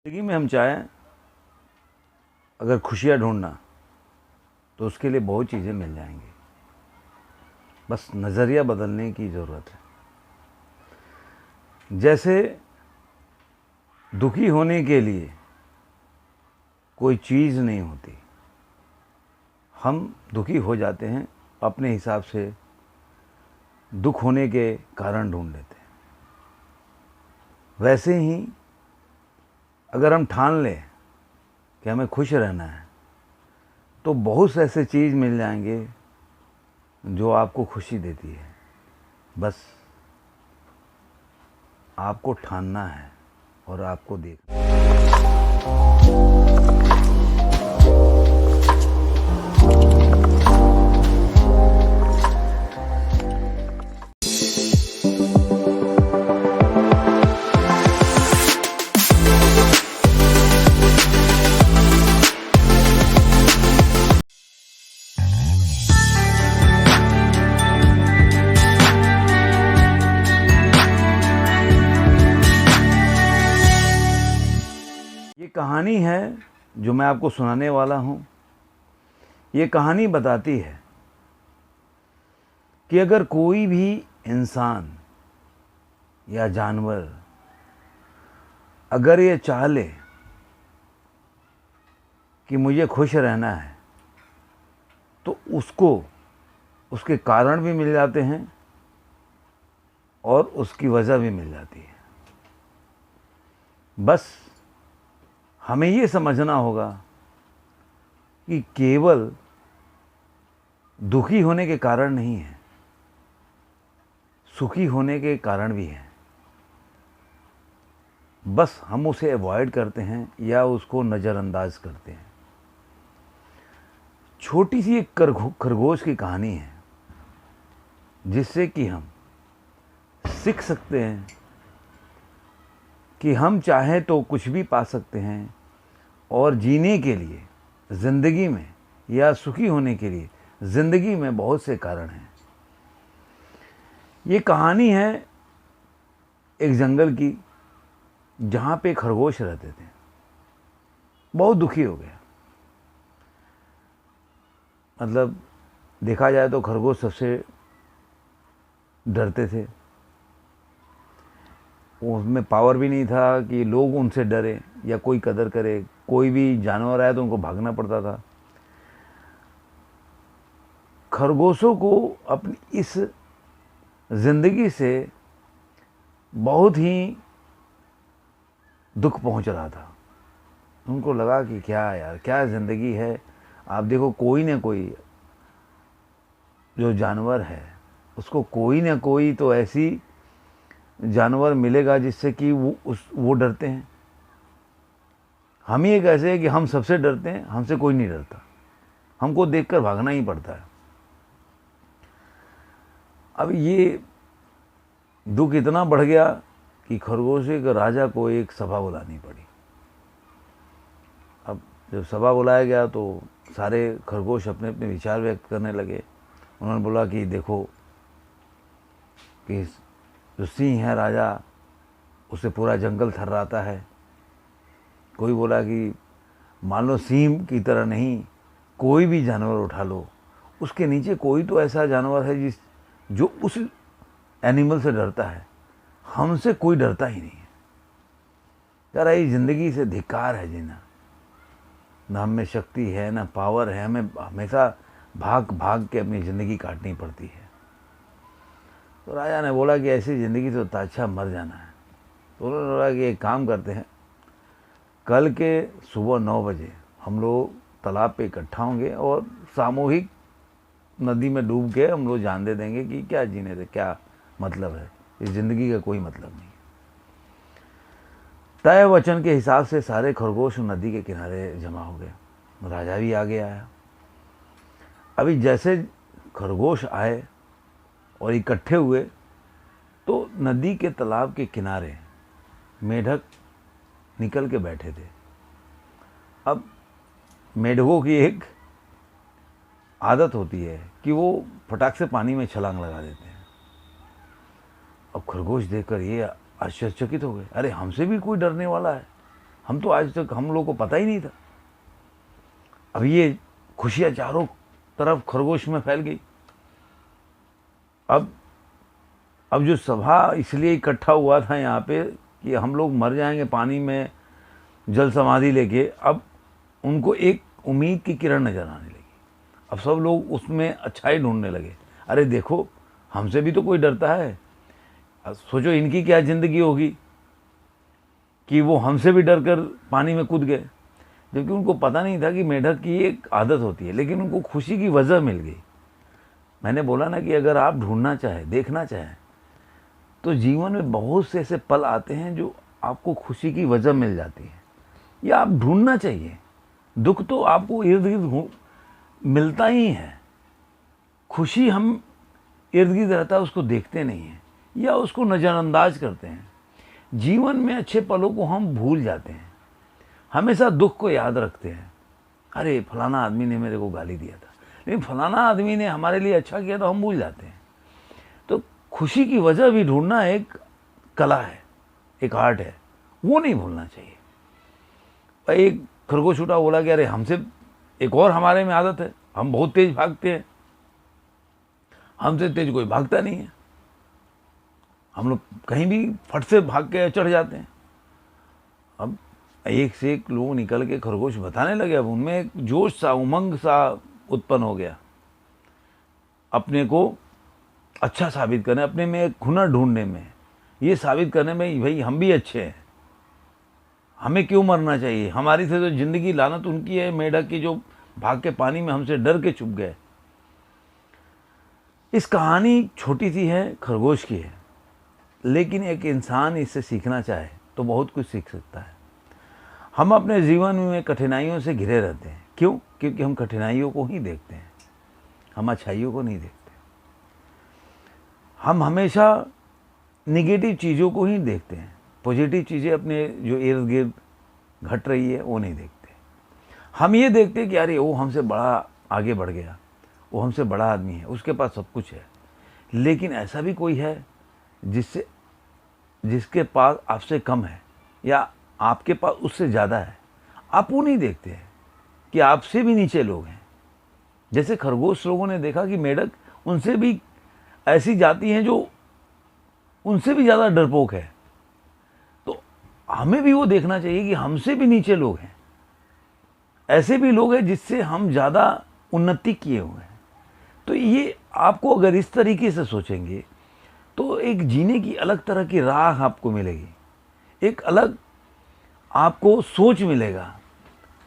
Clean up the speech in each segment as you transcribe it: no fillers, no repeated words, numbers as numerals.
ज़िंदगी में हम चाहें अगर खुशियाँ ढूंढना तो उसके लिए बहुत चीज़ें मिल जाएंगी, बस नज़रिया बदलने की ज़रूरत है। जैसे दुखी होने के लिए कोई चीज़ नहीं होती, हम दुखी हो जाते हैं अपने हिसाब से, दुख होने के कारण ढूंढ लेते हैं। वैसे ही अगर हम ठान लें कि हमें खुश रहना है तो बहुत से ऐसे चीज़ मिल जाएंगे जो आपको खुशी देती है। बस आपको ठानना है और आपको देखना है। ये कहानी है जो मैं आपको सुनाने वाला हूँ। ये कहानी बताती है कि अगर कोई भी इंसान या जानवर अगर ये चाह ले कि मुझे खुश रहना है तो उसको उसके कारण भी मिल जाते हैं और उसकी वजह भी मिल जाती है। बस हमें ये समझना होगा कि केवल दुखी होने के कारण नहीं है, सुखी होने के कारण भी हैं। बस हम उसे अवॉइड करते हैं या उसको नज़रअंदाज करते हैं। छोटी सी एक खरगोश की कहानी है जिससे कि हम सीख सकते हैं कि हम चाहें तो कुछ भी पा सकते हैं और जीने के लिए ज़िंदगी में या सुखी होने के लिए ज़िंदगी में बहुत से कारण हैं। ये कहानी है एक जंगल की जहाँ पे खरगोश रहते थे। बहुत दुखी हो गया। मतलब देखा जाए तो खरगोश सबसे डरते थे। उसमें पावर भी नहीं था कि लोग उनसे डरे या कोई कदर करे। कोई भी जानवर आया तो उनको भागना पड़ता था। खरगोशों को अपनी इस ज़िंदगी से बहुत ही दुख पहुंच रहा था। उनको लगा कि क्या यार, क्या ज़िंदगी है। आप देखो, कोई ना कोई जो जानवर है उसको कोई ना कोई तो ऐसी जानवर मिलेगा जिससे कि वो डरते हैं। हम ही एक ऐसे हैं कि हम सबसे डरते हैं, हमसे कोई नहीं डरता। हमको देखकर भागना ही पड़ता है। अब ये दुख इतना बढ़ गया कि खरगोश के राजा को एक सभा बुलानी पड़ी। अब जब सभा बुलाया गया तो सारे खरगोश अपने अपने विचार व्यक्त करने लगे। उन्होंने बोला कि देखो कि जो सिंह है राजा, उसे पूरा जंगल थर्राता है। कोई बोला कि मान लो सिंह की तरह नहीं, कोई भी जानवर उठा लो, उसके नीचे कोई तो ऐसा जानवर है जो उस एनिमल से डरता है। हमसे कोई डरता ही नहीं है। यार, ये ज़िंदगी से धिक्कार है जीना। ना हम में शक्ति है, ना पावर है। हमें हमेशा भाग भाग के अपनी ज़िंदगी काटनी पड़ती है। तो राजा ने बोला कि ऐसी ज़िंदगी तो अच्छा मर जाना है। तो उन्होंने बोला कि एक काम करते हैं, कल के सुबह 9 बजे हम लोग तालाब पे इकट्ठा होंगे और सामूहिक नदी में डूब के हम लोग जान दे देंगे कि क्या जीने से क्या मतलब है। इस ज़िंदगी का कोई मतलब नहीं। तय वचन के हिसाब से सारे खरगोश नदी के किनारे जमा हो गए। राजा भी आगे आया। अभी जैसे खरगोश आए और इकट्ठे हुए तो नदी के तालाब के किनारे मेढक निकल के बैठे थे। अब मेढकों की एक आदत होती है कि वो फटाक से पानी में छलांग लगा देते हैं। अब खरगोश देखकर ये आश्चर्यचकित हो गए। अरे, हमसे भी कोई डरने वाला है। हम तो आज तक हम लोग को पता ही नहीं था। अब ये खुशियाँ चारों तरफ खरगोश में फैल गई। अब जो सभा इसलिए इकट्ठा हुआ था यहाँ पे कि हम लोग मर जाएंगे पानी में जल समाधि लेके, अब उनको एक उम्मीद की किरण नजर आने लगी। अब सब लोग उसमें अच्छाई ढूंढने लगे। अरे देखो, हमसे भी तो कोई डरता है। सोचो इनकी क्या ज़िंदगी होगी कि वो हमसे भी डर कर पानी में कूद गए। जबकि उनको पता नहीं था कि मेढक की एक आदत होती है, लेकिन उनको खुशी की वजह मिल गई। मैंने बोला ना कि अगर आप ढूंढना चाहें, देखना चाहें, तो जीवन में बहुत से ऐसे पल आते हैं जो आपको खुशी की वजह मिल जाती है, या आप ढूंढना चाहिए। दुख तो आपको इर्द गिर्द मिलता ही है, खुशी हम इर्द गिर्द रहता है उसको देखते नहीं हैं या उसको नज़रअंदाज करते हैं। जीवन में अच्छे पलों को हम भूल जाते हैं, हमेशा दुख को याद रखते हैं। अरे फलाना आदमी ने मेरे को गाली दिया था, लेकिन फलाना आदमी ने हमारे लिए अच्छा किया तो हम भूल जाते हैं। तो खुशी की वजह भी ढूंढना एक कला है, एक आर्ट है, वो नहीं भूलना चाहिए। एक खरगोश उठा, बोला कि अरे हमसे एक और हमारे में आदत है, हम बहुत तेज भागते हैं, हमसे तेज कोई भागता नहीं है। हम लोग कहीं भी फट से भाग के चढ़ जाते हैं। अब एक से एक लोग निकल के खरगोश बताने लगे। अब उनमें एक जोश सा, उमंग सा उत्पन्न हो गया, अपने को अच्छा साबित करने, अपने में एक हुनर ढूंढने में, ये साबित करने में भाई हम भी अच्छे हैं, हमें क्यों मरना चाहिए। हमारी से तो जिंदगी लानत उनकी है, मेढक की, जो भाग के पानी में हमसे डर के छुप गए। इस कहानी छोटी सी है, खरगोश की है, लेकिन एक इंसान इससे सीखना चाहे तो बहुत कुछ सीख सकता है। हम अपने जीवन में कठिनाइयों से घिरे रहते हैं। क्यों? क्योंकि हम कठिनाइयों को ही देखते हैं, हम अच्छाइयों को नहीं देखते। हम हमेशा निगेटिव चीज़ों को ही देखते हैं, पॉजिटिव चीज़ें अपने जो इर्द गिर्द घट रही है वो नहीं देखते। हम ये देखते हैं कि अरे वो हमसे बड़ा आगे बढ़ गया, वो हमसे बड़ा आदमी है, उसके पास सब कुछ है। लेकिन ऐसा भी कोई है जिसके पास आपसे कम है या आपके पास उससे ज़्यादा है। आप वो नहीं देखते हैं कि आपसे भी नीचे लोग हैं। जैसे खरगोश लोगों ने देखा कि मेढक उनसे भी ऐसी जाति हैं जो उनसे भी ज़्यादा डरपोक है, तो हमें भी वो देखना चाहिए कि हमसे भी नीचे लोग हैं, ऐसे भी लोग हैं जिससे हम ज़्यादा उन्नति किए हुए हैं। तो ये आपको अगर इस तरीके से सोचेंगे तो एक जीने की अलग तरह की राह आपको मिलेगी, एक अलग आपको सोच मिलेगा,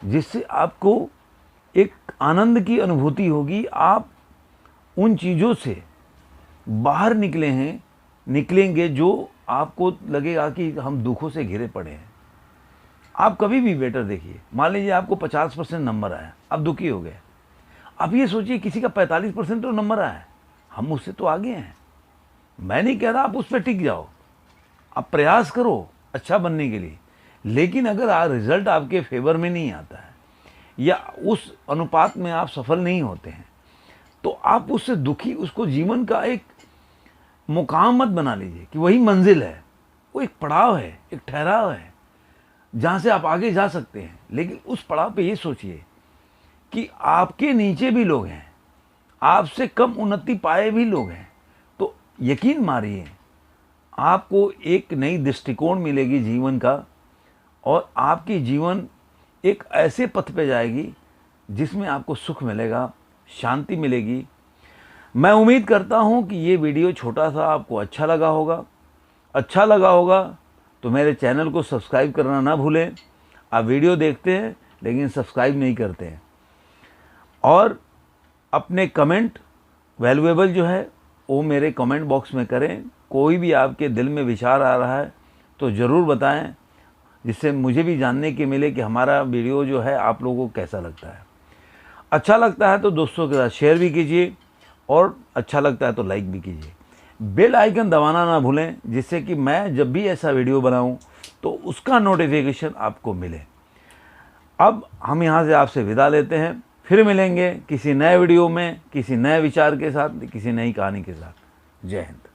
जिससे आपको एक आनंद की अनुभूति होगी। आप उन चीज़ों से बाहर निकलेंगे जो आपको लगेगा कि हम दुखों से घिरे पड़े हैं। आप कभी भी बेटर देखिए, मान लीजिए आपको 50% नंबर आया, आप दुखी हो गए। अब ये सोचिए किसी का 45% तो नंबर आया है, हम उससे तो आगे हैं। मैं नहीं कह रहा आप उस पर टिक जाओ, आप प्रयास करो अच्छा बनने के लिए, लेकिन अगर रिजल्ट आपके फेवर में नहीं आता है या उस अनुपात में आप सफल नहीं होते हैं, तो आप उससे दुखी, उसको जीवन का एक मुकाम मत बना लीजिए कि वही मंजिल है। वो एक पड़ाव है, एक ठहराव है जहाँ से आप आगे जा सकते हैं। लेकिन उस पड़ाव पे ये सोचिए कि आपके नीचे भी लोग हैं, आपसे कम उन्नति पाए भी लोग हैं। तो यकीन मानिए आपको एक नई दृष्टिकोण मिलेगी जीवन का, और आपकी जीवन एक ऐसे पथ पे जाएगी जिसमें आपको सुख मिलेगा, शांति मिलेगी। मैं उम्मीद करता हूं कि ये वीडियो छोटा सा आपको अच्छा लगा होगा। अच्छा लगा होगा तो मेरे चैनल को सब्सक्राइब करना ना भूलें। आप वीडियो देखते हैं लेकिन सब्सक्राइब नहीं करते हैं। और अपने कमेंट वैल्यूएबल जो है वो मेरे कमेंट बॉक्स में करें। कोई भी आपके दिल में विचार आ रहा है तो ज़रूर बताएं, जिससे मुझे भी जानने के मिले कि हमारा वीडियो जो है आप लोगों को कैसा लगता है। अच्छा लगता है तो दोस्तों के साथ शेयर भी कीजिए, और अच्छा लगता है तो लाइक भी कीजिए। बेल आइकन दबाना ना भूलें, जिससे कि मैं जब भी ऐसा वीडियो बनाऊं तो उसका नोटिफिकेशन आपको मिले। अब हम यहाँ से आपसे विदा लेते हैं, फिर मिलेंगे किसी नए वीडियो में, किसी नए विचार के साथ, किसी नई कहानी के साथ। जय हिंद।